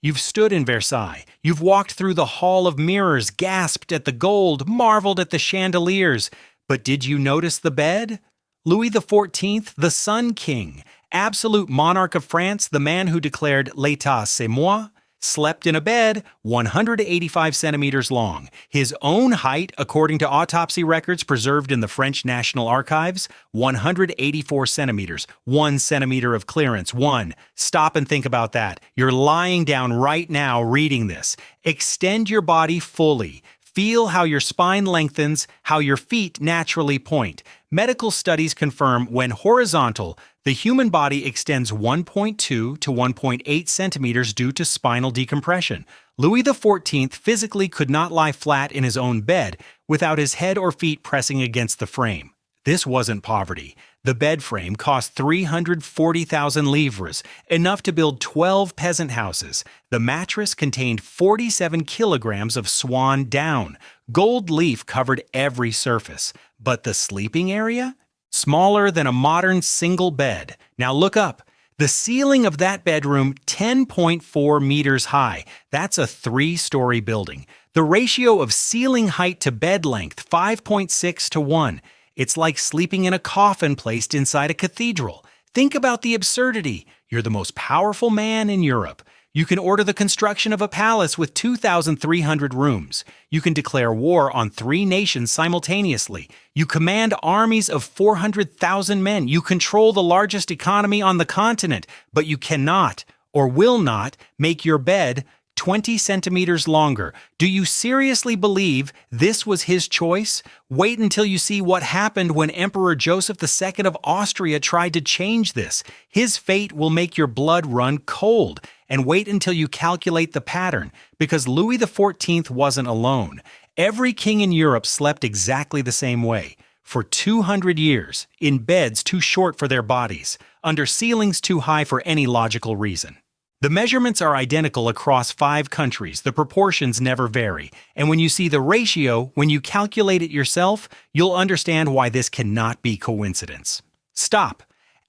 You've stood in Versailles. You've walked through the Hall of Mirrors, gasped at the gold, marveled at the chandeliers. But did you notice the bed? Louis XIV, the Sun King, absolute monarch of France, the man who declared "L'État c'est moi," slept in a bed 185 centimeters long. His own height, according to autopsy records preserved in the French National Archives, 184 centimeters, 1 centimeter of clearance, 1. Stop and think about that. You're lying down right now reading this. Extend your body fully. Feel how your spine lengthens, how your feet naturally point. Medical studies confirm when horizontal, the human body extends 1.2 to 1.8 centimeters due to spinal decompression. Louis XIV physically could not lie flat in his own bed without his head or feet pressing against the frame. This wasn't poverty. The bed frame cost 340,000 livres, enough to build 12 peasant houses. The mattress contained 47 kilograms of swan down. Gold leaf covered every surface. But the sleeping area? Smaller than a modern single bed. Now look up. The ceiling of that bedroom, 10.4 meters high. That's a 3-story building. The ratio of ceiling height to bed length, 5.6 to 1. It's like sleeping in a coffin placed inside a cathedral. Think about the absurdity. You're the most powerful man in Europe. You can order the construction of a palace with 2,300 rooms. You can declare war on 3 nations simultaneously. You command armies of 400,000 men. You control the largest economy on the continent, but you cannot or will not make your bed 20 centimeters longer. Do you seriously believe this was his choice? Wait until you see what happened when Emperor Joseph II of Austria tried to change this. His fate will make your blood run cold. And wait until you calculate the pattern, because Louis XIV wasn't alone. Every king in Europe slept exactly the same way. For 200 years, in beds too short for their bodies, under ceilings too high for any logical reason. The measurements are identical across 5 countries, the proportions never vary, and when you see the ratio, when you calculate it yourself, you'll understand why this cannot be coincidence. Stop.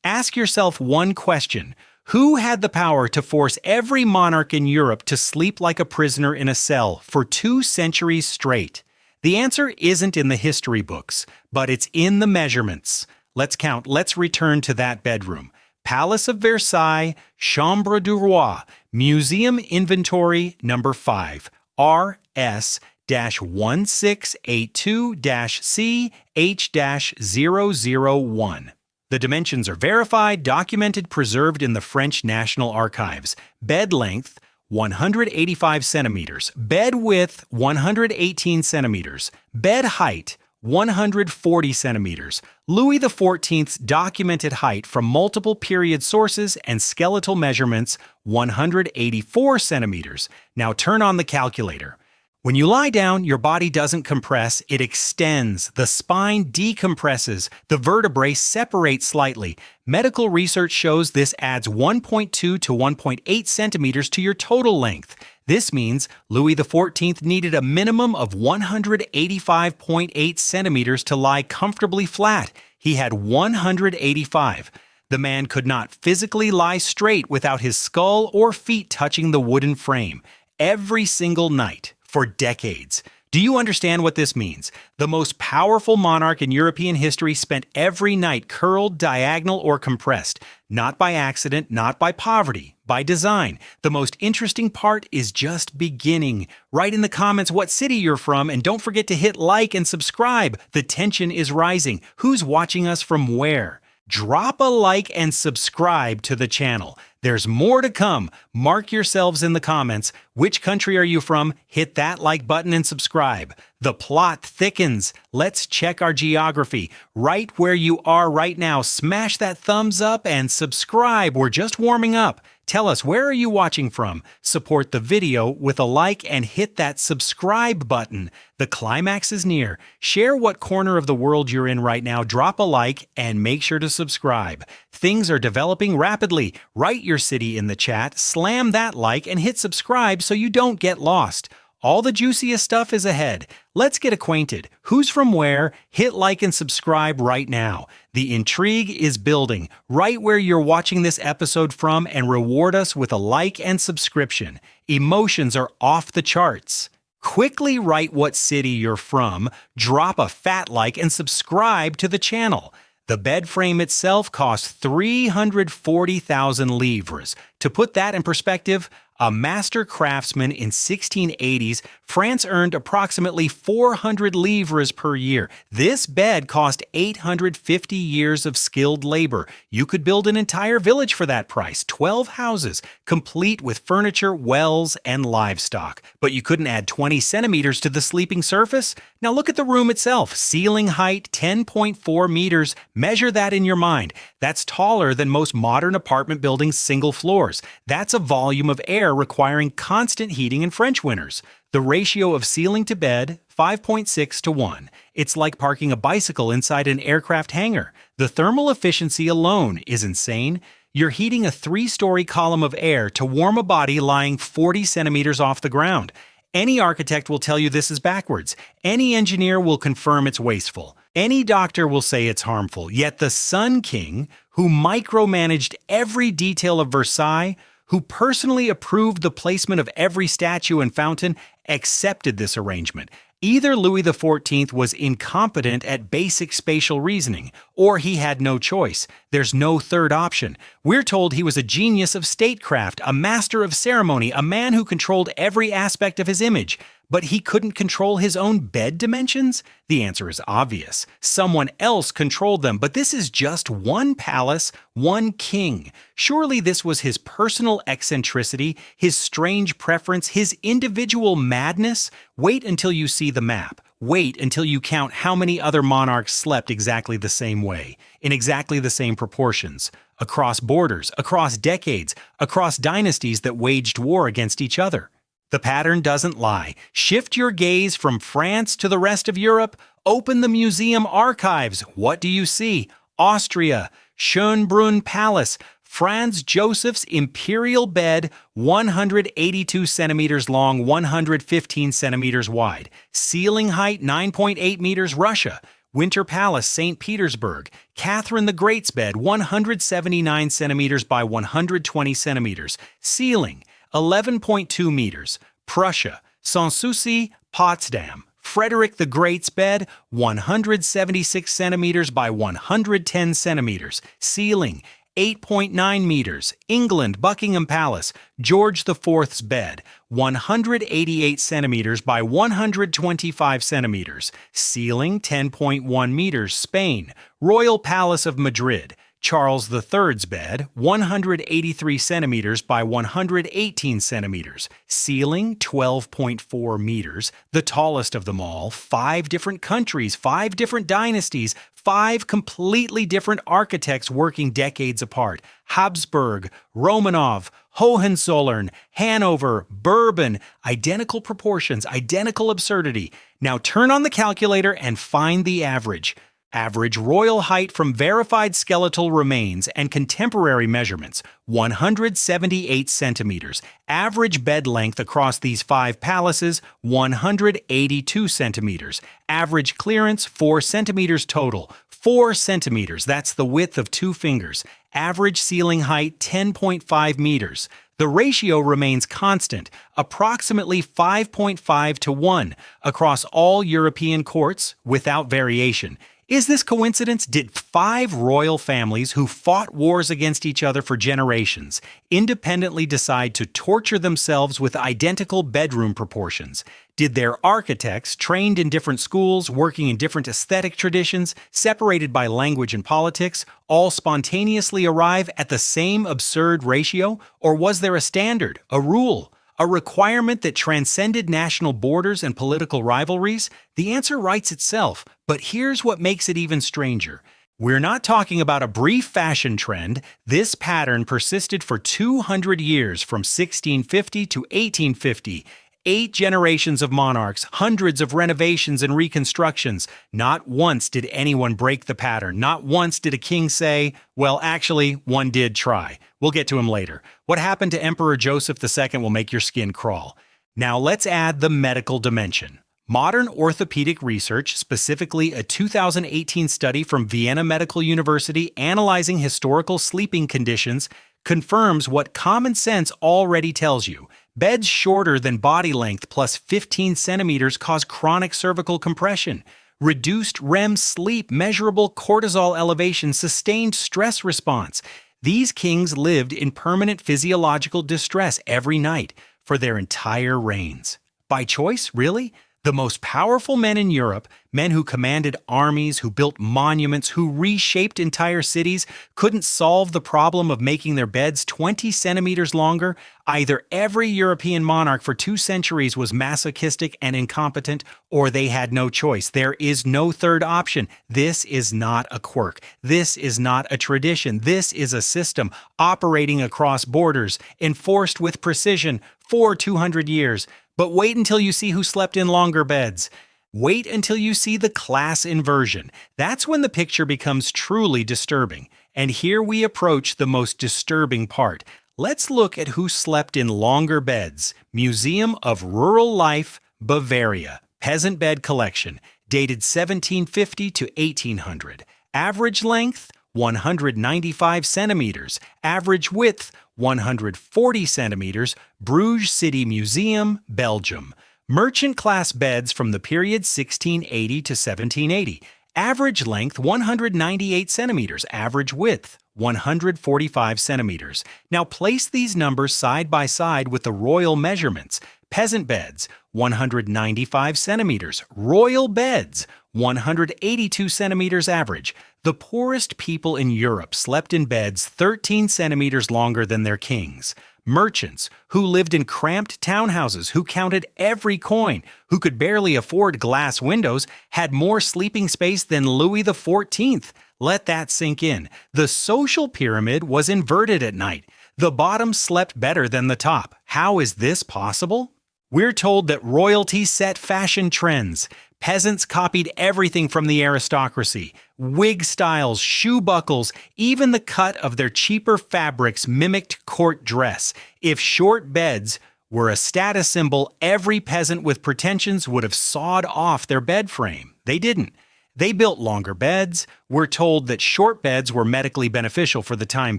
Ask yourself one question. Who had the power to force every monarch in Europe to sleep like a prisoner in a cell for 2 centuries straight? The answer isn't in the history books, but it's in the measurements. Let's count. Let's return to that bedroom. Palace of Versailles, Chambre du Roi, Museum Inventory number 5, RS-1682-CH-001. The dimensions are verified, documented, preserved in the French National Archives. Bed length, 185 centimeters. Bed width, 118 centimeters. Bed height, 140 centimeters. Louis XIV's documented height from multiple period sources and skeletal measurements, 184 centimeters. Now turn on the calculator. When you lie down, your body doesn't compress, it extends. The spine decompresses. The vertebrae separate slightly. Medical research shows this adds 1.2 to 1.8 centimeters to your total length. This means Louis XIV needed a minimum of 185.8 centimeters to lie comfortably flat. He had 185. The man could not physically lie straight without his skull or feet touching the wooden frame. Every single night. For decades. Do you understand what this means? The most powerful monarch in European history spent every night curled, diagonal, or compressed. Not by accident, not by poverty, by design. The most interesting part is just beginning. Write in the comments what city you're from, and don't forget to hit like and subscribe. The tension is rising. Who's watching us from where? Drop a like and subscribe to the channel. There's more to come. Mark yourselves in the comments. Which country are you from? Hit that like button and subscribe. The plot thickens. Let's check our geography. Right where you are right now, smash that thumbs up and subscribe. We're just warming up. Tell us, where are you watching from? Support the video with a like and hit that subscribe button. The climax is near. Share what corner of the world you're in right now, drop a like, and make sure to subscribe. Things are developing rapidly. Write your city in the chat, slam that like, and hit subscribe so you don't get lost. All the juiciest stuff is ahead. Let's get acquainted. Who's from where? Hit like and subscribe right now. The intrigue is building right where you're watching this episode from, and reward us with a like and subscription. Emotions are off the charts. Quickly write what city you're from, drop a fat like, and subscribe to the channel. The bed frame itself costs 340,000 livres. To put that in perspective, a master craftsman in 1680s, France earned approximately 400 livres per year. This bed cost 850 years of skilled labor. You could build an entire village for that price, 12 houses, complete with furniture, wells, and livestock. But you couldn't add 20 centimeters to the sleeping surface? Now look at the room itself. Ceiling height 10.4 meters. Measure that in your mind. That's taller than most modern apartment buildings' single floors. That's a volume of air requiring constant heating in French winters. The ratio of ceiling to bed, 5.6 to 1. It's like parking a bicycle inside an aircraft hangar. The thermal efficiency alone is insane. You're heating a 3-story column of air to warm a body lying 40 centimeters off the ground. Any architect will tell you this is backwards. Any engineer will confirm it's wasteful. Any doctor will say it's harmful. Yet the Sun King, who micromanaged every detail of Versailles, who personally approved the placement of every statue and fountain, accepted this arrangement. Either Louis XIV was incompetent at basic spatial reasoning, or he had no choice. There's no third option. We're told he was a genius of statecraft, a master of ceremony, a man who controlled every aspect of his image. But he couldn't control his own bed dimensions? The answer is obvious. Someone else controlled them, but this is just one palace, one king. Surely this was his personal eccentricity, his strange preference, his individual madness? Wait until you see the map. Wait until you count how many other monarchs slept exactly the same way, in exactly the same proportions, across borders, across decades, across dynasties that waged war against each other. The pattern doesn't lie. Shift your gaze from France to the rest of Europe. Open the museum archives. What do you see? Austria, Schönbrunn Palace, Franz Joseph's imperial bed, 182 centimeters long, 115 centimeters wide. Ceiling height, 9.8 meters, Russia. Winter Palace, St. Petersburg. Catherine the Great's bed, 179 centimeters by 120 centimeters. Ceiling, 11.2 meters. Prussia, Sanssouci, Potsdam. Frederick the Great's bed, 176 centimeters by 110 centimeters. Ceiling, 8.9 meters. England, Buckingham Palace. George IV's bed, 188 centimeters by 125 centimeters. Ceiling, 10.1 meters. Spain, Royal Palace of Madrid. Charles III's bed, 183 centimeters by 118 centimeters. Ceiling, 12.4 meters. The tallest of them all. 5 different countries, 5 different dynasties, 5 completely different architects working decades apart. Habsburg, Romanov, Hohenzollern, Hanover, Bourbon. Identical proportions, identical absurdity. Now turn on the calculator and find the average. Average royal height from verified skeletal remains and contemporary measurements, 178 centimeters. Average bed length across these 5 palaces, 182 centimeters. Average clearance, 4 centimeters total. 4 centimeters, that's the width of 2 fingers. Average ceiling height, 10.5 meters. The ratio remains constant, approximately 5.5 to 1, across all European courts, without variation. Is this coincidence? Did 5 royal families who fought wars against each other for generations independently decide to torture themselves with identical bedroom proportions? Did their architects, trained in different schools, working in different aesthetic traditions, separated by language and politics, all spontaneously arrive at the same absurd ratio? Or was there a standard, a rule? A requirement that transcended national borders and political rivalries? The answer writes itself, but here's what makes it even stranger. We're not talking about a brief fashion trend. This pattern persisted for 200 years, from 1650 to 1850. 8 generations of monarchs, hundreds of renovations and reconstructions. Not once did anyone break the pattern. Not once did a king say, well, actually, one did try. We'll get to him later. What happened to Emperor Joseph II will make your skin crawl. Now let's add the medical dimension. Modern orthopedic research, specifically a 2018 study from Vienna Medical University analyzing historical sleeping conditions, confirms what common sense already tells you. Beds shorter than body length plus 15 centimeters cause chronic cervical compression. Reduced REM sleep, measurable cortisol elevation, sustained stress response. These kings lived in permanent physiological distress every night for their entire reigns. By choice, really? The most powerful men in Europe, men who commanded armies, who built monuments, who reshaped entire cities, couldn't solve the problem of making their beds 20 centimeters longer. Either every European monarch for 2 centuries was masochistic and incompetent, or they had no choice. There is no third option. This is not a quirk. This is not a tradition. This is a system operating across borders, enforced with precision for 200 years. But wait until you see who slept in longer beds. Wait until you see the class inversion. That's when the picture becomes truly disturbing. And here we approach the most disturbing part. Let's look at who slept in longer beds. Museum of Rural Life, Bavaria. Peasant bed collection. Dated 1750 to 1800. Average length, 195 centimeters. Average width, 140 centimeters, Bruges City Museum, Belgium. Merchant class beds from the period 1680 to 1780. Average length 198 centimeters, average width 145 centimeters. Now place these numbers side by side with the royal measurements. Peasant beds 195 centimeters, royal beds 182 centimeters average. The poorest people in Europe slept in beds 13 centimeters longer than their kings. Merchants who lived in cramped townhouses, who counted every coin, who could barely afford glass windows, had more sleeping space than Louis XIV. Let that sink in. The social pyramid was inverted at night. The bottom slept better than the top. How is this possible? We're told that royalty set fashion trends. Peasants copied everything from the aristocracy. Wig styles, shoe buckles, even the cut of their cheaper fabrics mimicked court dress. If short beds were a status symbol, every peasant with pretensions would have sawed off their bed frame. They didn't. They built longer beds. We're told that short beds were medically beneficial for the time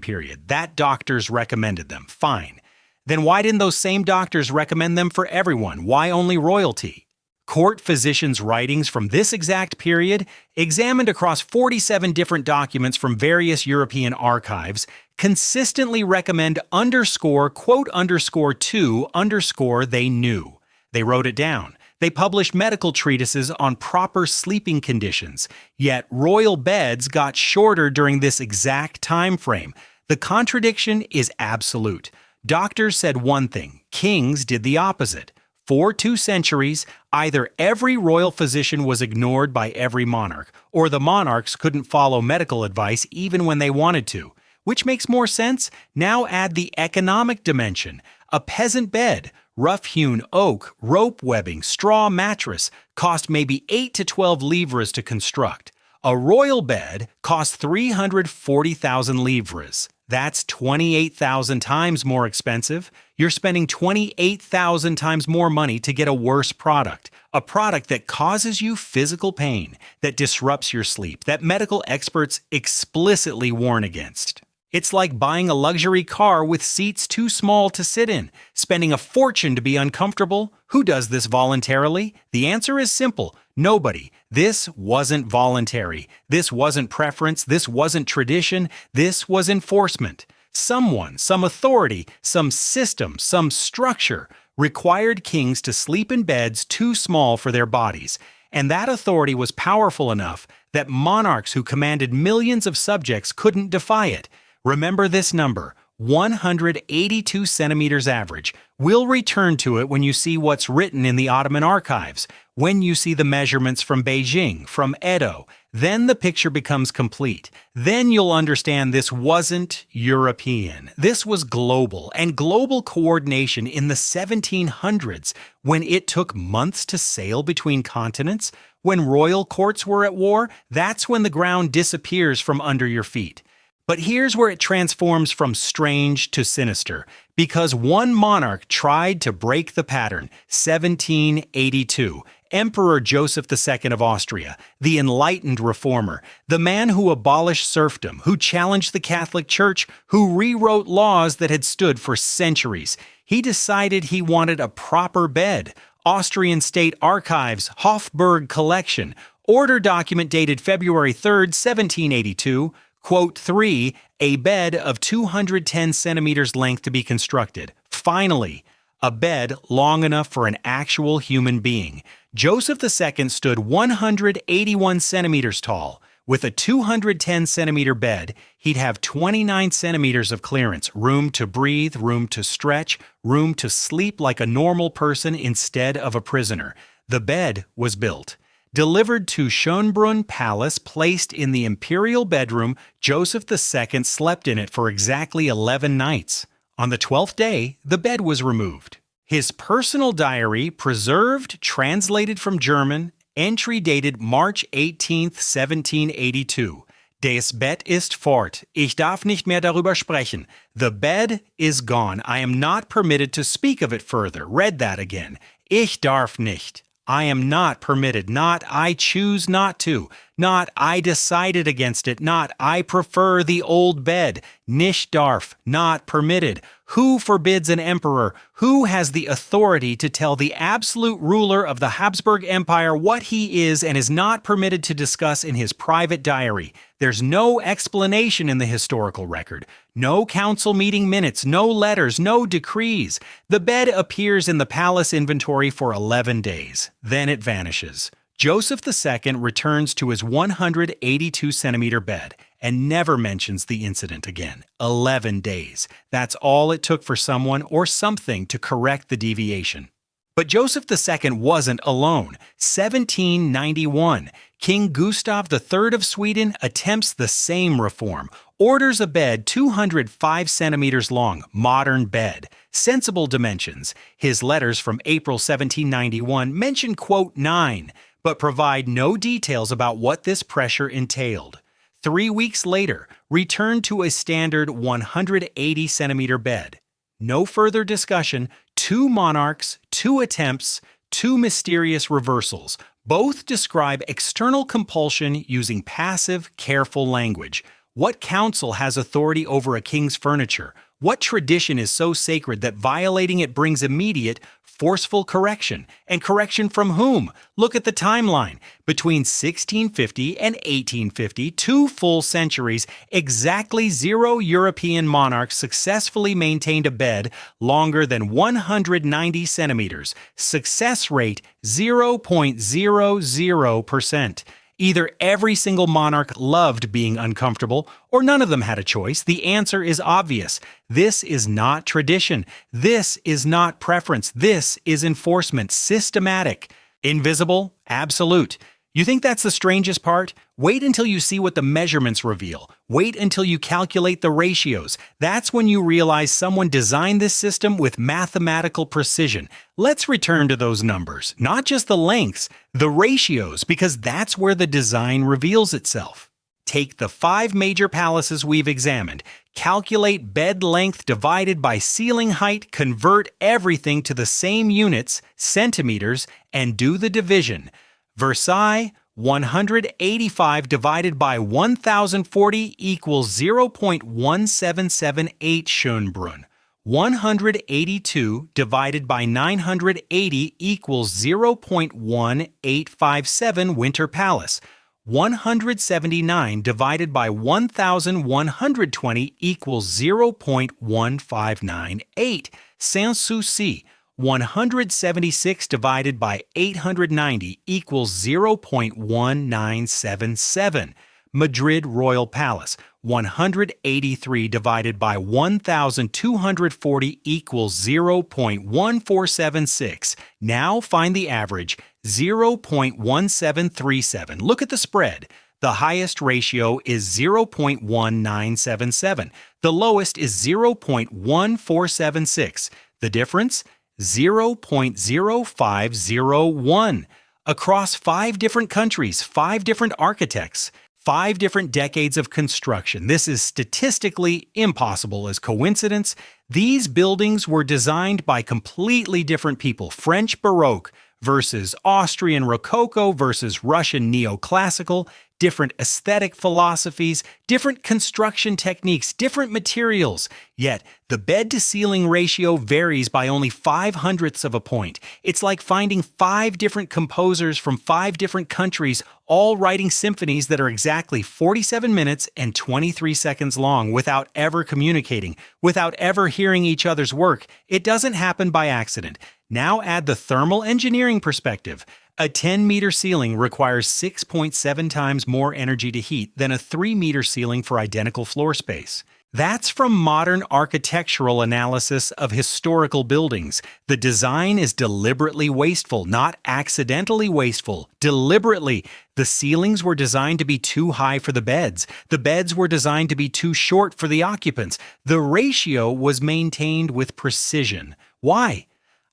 period, that doctors recommended them. Fine. Then why didn't those same doctors recommend them for everyone? Why only royalty? Court physicians' writings from this exact period, examined across 47 different documents from various European archives, consistently recommend _quote_2_ they knew. They wrote it down. They published medical treatises on proper sleeping conditions. Yet royal beds got shorter during this exact time frame. The contradiction is absolute. Doctors said one thing, kings did the opposite. For 2 centuries, either every royal physician was ignored by every monarch, or the monarchs couldn't follow medical advice even when they wanted to. Which makes more sense? Now add the economic dimension. A peasant bed, rough-hewn oak, rope webbing, straw mattress, cost maybe 8 to 12 livres to construct. A royal bed cost 340,000 livres. That's 28,000 times more expensive. You're spending 28,000 times more money to get a worse product. A product that causes you physical pain, that disrupts your sleep, that medical experts explicitly warn against. It's like buying a luxury car with seats too small to sit in, spending a fortune to be uncomfortable. Who does this voluntarily? The answer is simple. Nobody. This wasn't voluntary. This wasn't preference. This wasn't tradition. This was enforcement. Someone, some authority, some system, some structure required kings to sleep in beds too small for their bodies. And that authority was powerful enough that monarchs who commanded millions of subjects couldn't defy it. Remember this number, 182 centimeters average. We'll return to it when you see what's written in the Ottoman archives, when you see the measurements from Beijing, from Edo. Then the picture becomes complete. Then you'll understand this wasn't European. This was global, and global coordination in the 1700s, when it took months to sail between continents, when royal courts were at war. That's when the ground disappears from under your feet. But here's where it transforms from strange to sinister, because one monarch tried to break the pattern. 1782. Emperor Joseph II of Austria, the enlightened reformer, the man who abolished serfdom, who challenged the Catholic Church, who rewrote laws that had stood for centuries. He decided he wanted a proper bed. Austrian State Archives, Hofburg Collection, order document dated February 3, 1782, Quote 3, a bed of 210 centimeters length to be constructed. Finally, a bed long enough for an actual human being. Joseph II stood 181 centimeters tall. With a 210 centimeter bed, he'd have 29 centimeters of clearance, room to breathe, room to stretch, room to sleep like a normal person instead of a prisoner. The bed was built. Delivered to Schönbrunn Palace, placed in the imperial bedroom, Joseph II slept in it for exactly 11 nights. On the 12th day, the bed was removed. His personal diary, preserved, translated from German, entry dated March 18, 1782. Des Bett ist fort. Ich darf nicht mehr darüber sprechen. The bed is gone. I am not permitted to speak of it further. Read that again. Ich darf nicht. I am not permitted, not I choose not to, not I decided against it, not I prefer the old bed, nicht darf, not permitted. Who forbids an emperor? Who has the authority to tell the absolute ruler of the Habsburg Empire what he is and is not permitted to discuss in his private diary? There's no explanation in the historical record. No council meeting minutes, no letters, no decrees. The bed appears in the palace inventory for 11 days. Then it vanishes. Joseph II returns to his 182-centimeter bed and never mentions the incident again. 11 days. That's all it took for someone or something to correct the deviation. But Joseph II wasn't alone. 1791. King Gustav III of Sweden attempts the same reform. Orders a bed 205 centimeters long, modern bed, sensible dimensions. His letters from April 1791 mention quote 9, but provide no details about what this pressure entailed. 3 weeks later, returned to a standard 180-centimeter bed. No further discussion, 2 monarchs, 2 attempts, 2 mysterious reversals. Both describe external compulsion using passive, careful language. What council has authority over a king's furniture? What tradition is so sacred that violating it brings immediate, forceful correction? And correction from whom? Look at the timeline. Between 1650 and 1850, 2 full centuries, exactly 0 European monarchs successfully maintained a bed longer than 190 centimeters. Success rate 0.00%. Either every single monarch loved being uncomfortable, or none of them had a choice. The answer is obvious. This is not tradition. This is not preference. This is enforcement, systematic. Invisible, absolute. You think that's the strangest part? Wait until you see what the measurements reveal. Wait until you calculate the ratios. That's when you realize someone designed this system with mathematical precision. Let's return to those numbers, not just the lengths, the ratios, because that's where the design reveals itself. Take the 5 major palaces we've examined, calculate bed length divided by ceiling height, convert everything to the same units, centimeters, and do the division. Versailles, 185 divided by 1040 equals 0.1778 Schönbrunn. 182 divided by 980 equals 0.1857 Winter Palace. 179 divided by 1120 equals 0.1598 Sanssouci. 176 divided by 890 equals 0.1977. Madrid Royal Palace. 183 divided by 1,240 equals 0.1476. Now find the average, 0.1737. Look at the spread. The highest ratio is 0.1977. The lowest is 0.1476. The difference? 0.0501. Across 5 different countries, 5 different architects, 5 different decades of construction. This is statistically impossible as coincidence. These buildings were designed by completely different people. French Baroque versus Austrian Rococo versus Russian Neoclassical, different aesthetic philosophies, different construction techniques, different materials. Yet, the bed-to-ceiling ratio varies by only 0.05 of a point. It's like finding 5 different composers from 5 different countries all writing symphonies that are exactly 47 minutes and 23 seconds long without ever communicating, without ever hearing each other's work. It doesn't happen by accident. Now add the thermal engineering perspective. A 10-meter ceiling requires 6.7 times more energy to heat than a 3-meter ceiling for identical floor space. That's from modern architectural analysis of historical buildings. The design is deliberately wasteful, not accidentally wasteful. Deliberately. The ceilings were designed to be too high for the beds. The beds were designed to be too short for the occupants. The ratio was maintained with precision. Why?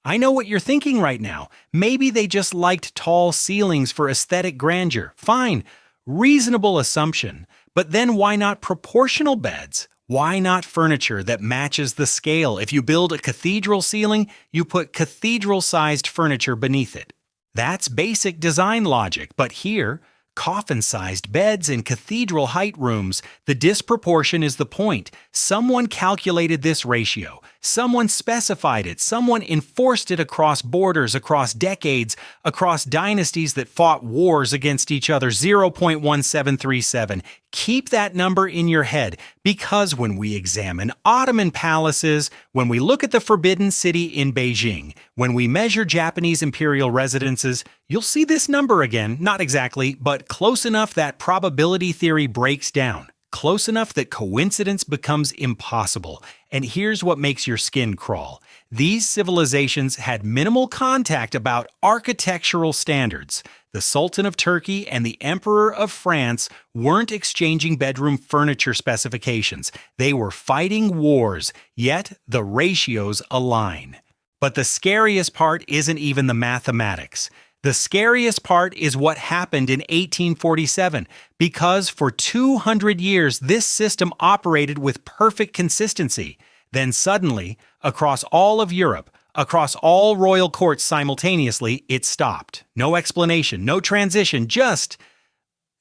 I know what you're thinking right now. Maybe they just liked tall ceilings for aesthetic grandeur. Fine. Reasonable assumption. But then why not proportional beds? Why not furniture that matches the scale? If you build a cathedral ceiling, you put cathedral-sized furniture beneath it. That's basic design logic, but here, coffin-sized beds in cathedral height rooms, the disproportion is the point. Someone calculated this ratio. Someone specified it. Someone enforced it across borders, across decades, across dynasties that fought wars against each other. 0.1737. Keep that number in your head, because when we examine Ottoman palaces, when we look at the Forbidden City in Beijing, when we measure Japanese imperial residences, you'll see this number again, not exactly, but close enough that probability theory breaks down. Close enough that coincidence becomes impossible. And here's what makes your skin crawl. These civilizations had minimal contact about architectural standards. The Sultan of Turkey and the Emperor of France weren't exchanging bedroom furniture specifications. They were fighting wars, yet the ratios align. But the scariest part isn't even the mathematics. The scariest part is what happened in 1847, because for 200 years this system operated with perfect consistency. Then suddenly, across all of Europe, across all royal courts simultaneously, it stopped. No explanation, no transition, just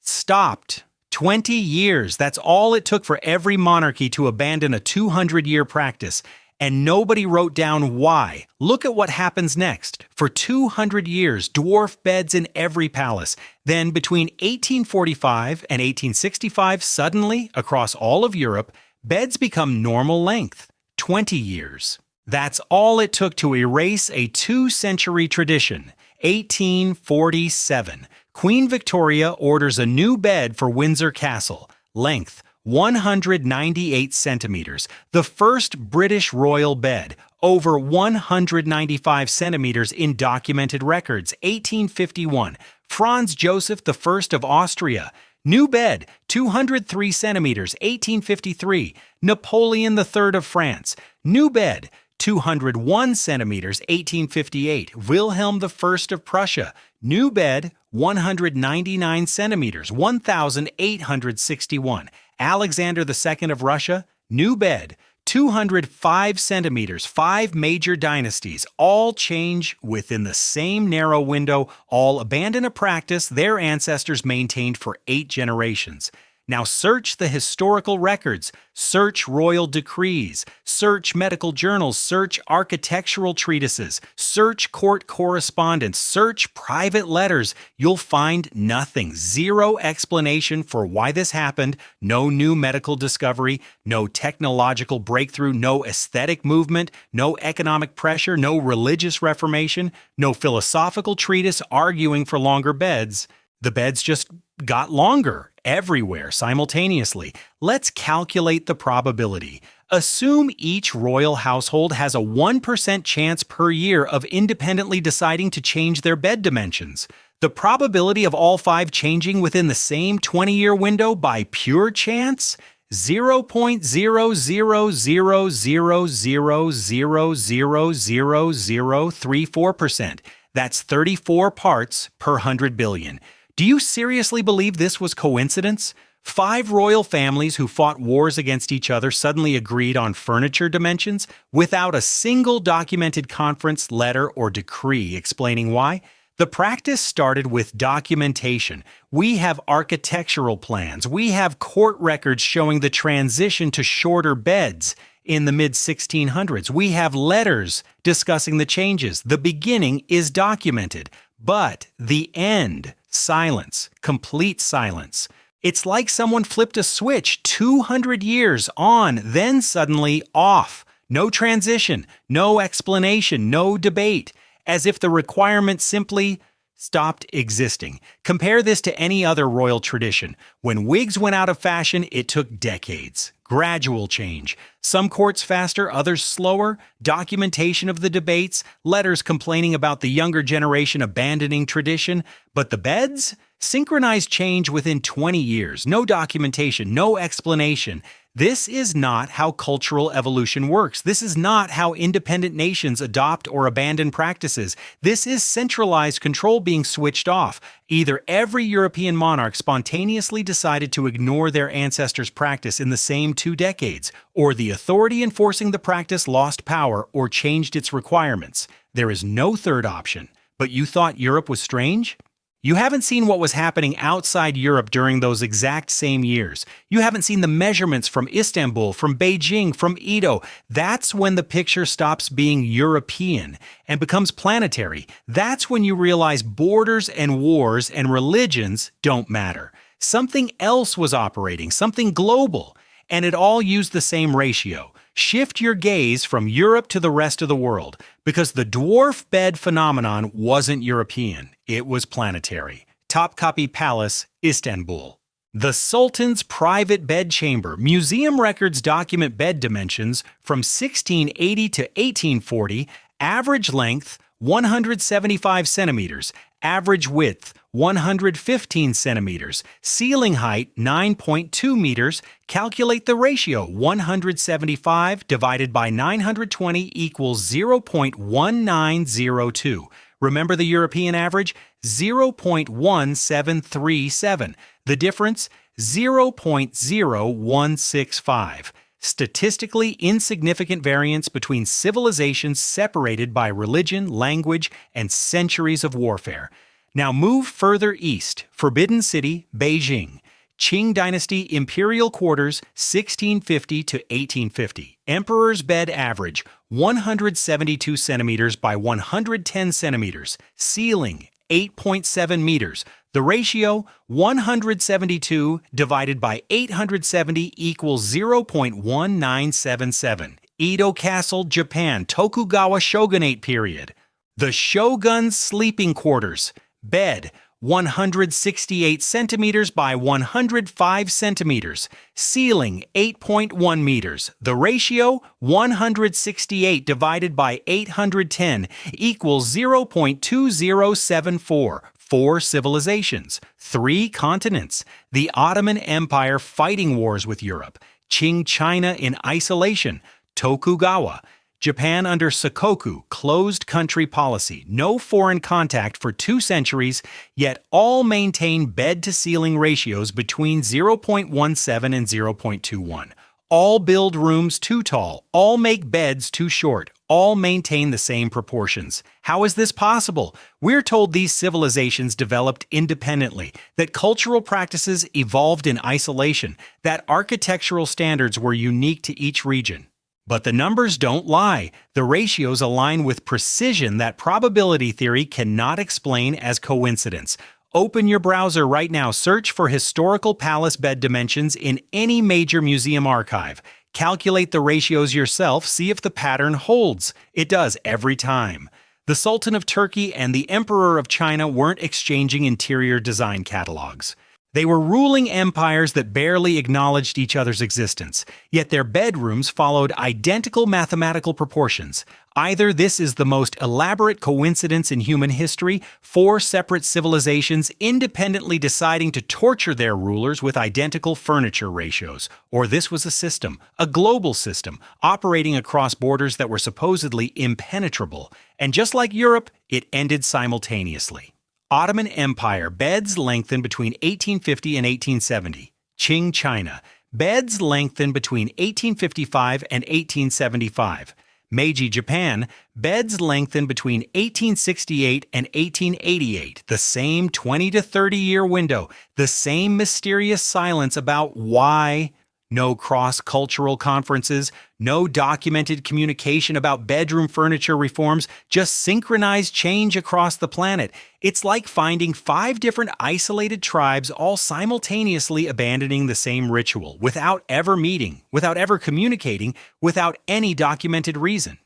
stopped. 20 years, that's all it took for every monarchy to abandon a 200-year practice. And nobody wrote down why. Look at what happens next. For 200 years, dwarf beds in every palace. Then between 1845 and 1865, suddenly, across all of Europe, beds become normal length. 20 years. That's all it took to erase a 2-century tradition. 1847. Queen Victoria orders a new bed for Windsor Castle. Length 198 centimeters, the first British royal bed, over 195 centimeters in documented records. 1851, Franz Joseph I of Austria, new bed, 203 centimeters. 1853, Napoleon III of France, new bed, 201 centimeters. 1858, Wilhelm I of Prussia, new bed, 199 centimeters. 1861, Alexander II of Russia, new bed, 205 centimeters. 5 major dynasties, all change within the same narrow window, all abandon a practice their ancestors maintained for 8 generations. Now search the historical records, search royal decrees, search medical journals, search architectural treatises, search court correspondence, search private letters. You'll find nothing. Zero explanation for why this happened, no new medical discovery, no technological breakthrough, no aesthetic movement, no economic pressure, no religious reformation, no philosophical treatise arguing for longer beds. The beds just got longer everywhere simultaneously. Let's calculate the probability. Assume each royal household has a 1% chance per year of independently deciding to change their bed dimensions. The probability of all 5 changing within the same 20-year window by pure chance? 0.000000034%. That's 34 parts per 100 billion. Do you seriously believe this was coincidence? 5 royal families who fought wars against each other suddenly agreed on furniture dimensions without a single documented conference, letter, or decree explaining why? The practice started with documentation. We have architectural plans. We have court records showing the transition to shorter beds in the mid-1600s. We have letters discussing the changes. The beginning is documented, but the end, silence, complete silence. It's like someone flipped a switch 200 years on, then suddenly off. No transition, no explanation, no debate, as if the requirement simply stopped existing. Compare this to any other royal tradition. When wigs went out of fashion, it took decades. Gradual change. Some courts faster, others slower. Documentation of the debates, letters complaining about the younger generation abandoning tradition. But the beds? Synchronized change within 20 years. No documentation, no explanation. This is not how cultural evolution works. This is not how independent nations adopt or abandon practices. This is centralized control being switched off. Either every European monarch spontaneously decided to ignore their ancestors' practice in the same 2 decades, or the authority enforcing the practice lost power or changed its requirements. There is no third option. But you thought Europe was strange? You haven't seen what was happening outside Europe during those exact same years. You haven't seen the measurements from Istanbul, from Beijing, from Edo. That's when the picture stops being European and becomes planetary. That's when you realize borders and wars and religions don't matter. Something else was operating, something global, and it all used the same ratio. Shift your gaze from Europe to the rest of the world, because the dwarf bed phenomenon wasn't European, it was planetary. Topkapi Palace, Istanbul. The Sultan's private bedchamber. Museum records document bed dimensions from 1680 to 1840, average length 175 centimeters, average width 115 centimeters, ceiling height 9.2 meters. Calculate the ratio. 175 divided by 920 equals 0.1902. Remember the European average? 0.1737. The difference? 0.0165. Statistically insignificant variance between civilizations separated by religion, language, and centuries of warfare. Now move further east. Forbidden City, Beijing. Qing Dynasty Imperial Quarters, 1650 to 1850. Emperor's bed average, 172 centimeters by 110 centimeters. Ceiling, 8.7 meters. The ratio, 172 divided by 870 equals 0.1977. Edo Castle, Japan, Tokugawa Shogunate period. The Shogun's sleeping quarters. Bed, 168 centimeters by 105 centimeters. Ceiling, 8.1 meters. The ratio, 168 divided by 810 equals 0.2074. 4 civilizations, 3 continents, the Ottoman Empire fighting wars with Europe, Qing China in isolation, Tokugawa, Japan under Sakoku, closed country policy, no foreign contact for 2 centuries, yet all maintain bed-to-ceiling ratios between 0.17 and 0.21. All build rooms too tall, all make beds too short, all maintain the same proportions. How is this possible? We're told these civilizations developed independently, that cultural practices evolved in isolation, that architectural standards were unique to each region. But the numbers don't lie. The ratios align with precision that probability theory cannot explain as coincidence. Open your browser right now, search for historical palace bed dimensions in any major museum archive. Calculate the ratios yourself, see if the pattern holds. It does every time. The Sultan of Turkey and the Emperor of China weren't exchanging interior design catalogs. They were ruling empires that barely acknowledged each other's existence, yet their bedrooms followed identical mathematical proportions. Either this is the most elaborate coincidence in human history, 4 separate civilizations independently deciding to torture their rulers with identical furniture ratios, or this was a system, a global system, operating across borders that were supposedly impenetrable. And just like Europe, it ended simultaneously. Ottoman Empire, beds lengthened between 1850 and 1870. Qing China, beds lengthened between 1855 and 1875. Meiji Japan, beds lengthened between 1868 and 1888. The same 20 to 30 year window, the same mysterious silence about why. No cross-cultural conferences, no documented communication about bedroom furniture reforms, just synchronized change across the planet. It's like finding 5 different isolated tribes all simultaneously abandoning the same ritual, without ever meeting, without ever communicating, without any documented reason.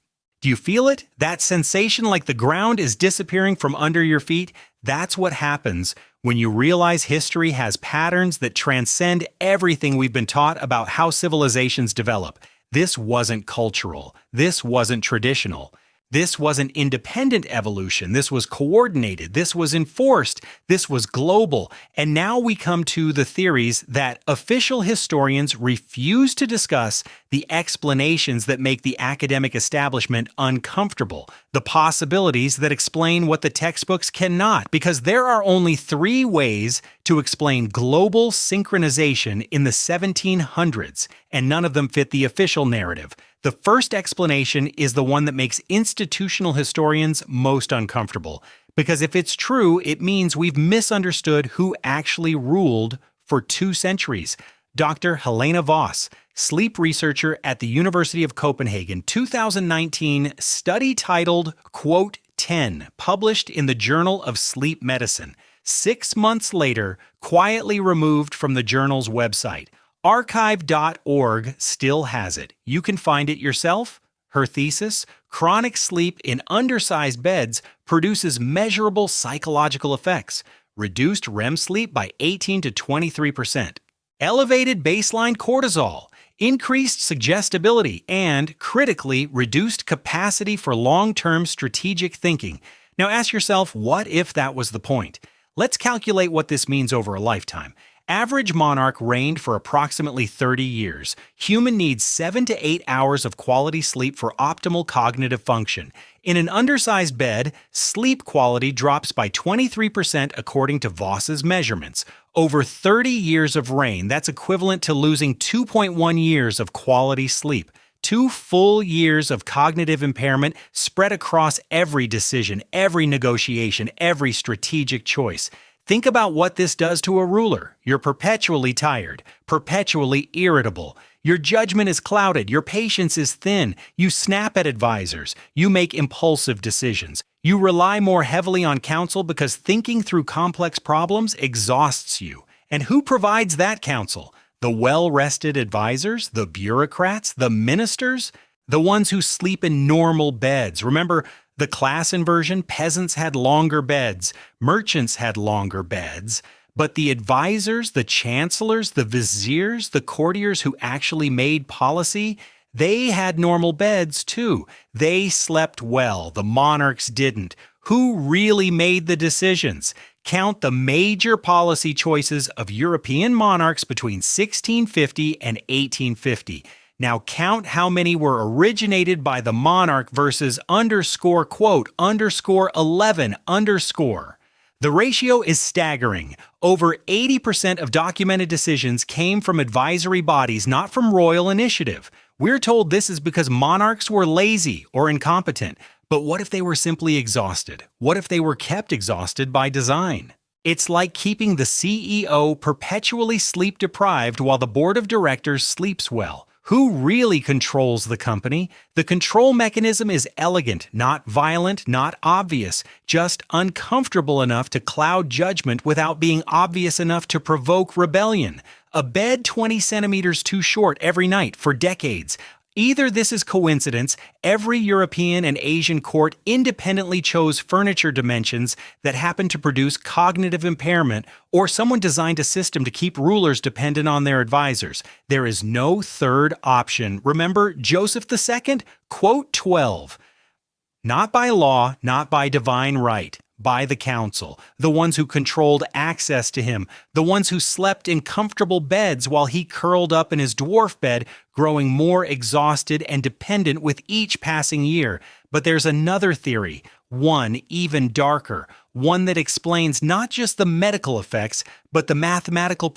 Do you feel it? That sensation like the ground is disappearing from under your feet? That's what happens when you realize history has patterns that transcend everything we've been taught about how civilizations develop. This wasn't cultural. This wasn't traditional. This wasn't independent evolution. This was coordinated. This was enforced. This was global. And now we come to the theories that official historians refuse to discuss, the explanations that make the academic establishment uncomfortable, the possibilities that explain what the textbooks cannot, because there are only 3 ways to explain global synchronization in the 1700s, and none of them fit the official narrative. The first explanation is the one that makes institutional historians most uncomfortable, because if it's true, it means we've misunderstood who actually ruled for 2 centuries. Dr. Helena Voss, sleep researcher at the University of Copenhagen, 2019 study titled, quote, 10, published in the Journal of Sleep Medicine. 6 months later, quietly removed from the journal's website. Archive.org still has it. You can find it yourself. Her thesis, chronic sleep in undersized beds produces measurable psychological effects. Reduced REM sleep by 18 to 23%. Elevated baseline cortisol, increased suggestibility, and, critically, reduced capacity for long-term strategic thinking. Now ask yourself, what if that was the point? Let's calculate what this means over a lifetime. Average monarch reigned for approximately 30 years. Human needs 7 to 8 hours of quality sleep for optimal cognitive function. In an undersized bed, sleep quality drops by 23% according to Voss's measurements. Over 30 years of reign, that's equivalent to losing 2.1 years of quality sleep. 2 full years of cognitive impairment spread across every decision, every negotiation, every strategic choice. Think about what this does to a ruler. You're perpetually tired, perpetually irritable. Your judgment is clouded, your patience is thin, you snap at advisors, you make impulsive decisions. You rely more heavily on counsel because thinking through complex problems exhausts you. And who provides that counsel? The well-rested advisors, the bureaucrats, the ministers, the ones who sleep in normal beds. Remember, the class inversion, peasants had longer beds, merchants had longer beds, but the advisors, the chancellors, the viziers, the courtiers who actually made policy, they had normal beds too. They slept well, the monarchs didn't. Who really made the decisions? Count the major policy choices of European monarchs between 1650 and 1850. Now count how many were originated by the monarch versus underscore quote underscore 11 underscore. The ratio is staggering. Over 80% of documented decisions came from advisory bodies, not from royal initiative. We're told this is because monarchs were lazy or incompetent. But what if they were simply exhausted? What if they were kept exhausted by design? It's like keeping the CEO perpetually sleep-deprived while the board of directors sleeps well. Who really controls the company? The control mechanism is elegant, not violent, not obvious, just uncomfortable enough to cloud judgment without being obvious enough to provoke rebellion. A bed 20 centimeters too short every night for decades. Either this is coincidence, every European and Asian court independently chose furniture dimensions that happen to produce cognitive impairment, or someone designed a system to keep rulers dependent on their advisors. There is no third option. Remember Joseph II? Quote 12. Not by law, not by divine right, by the council, the ones who controlled access to him, the ones who slept in comfortable beds while he curled up in his dwarf bed, growing more exhausted and dependent with each passing year. But there's another theory, one even darker, one that explains not just the medical effects, but the mathematical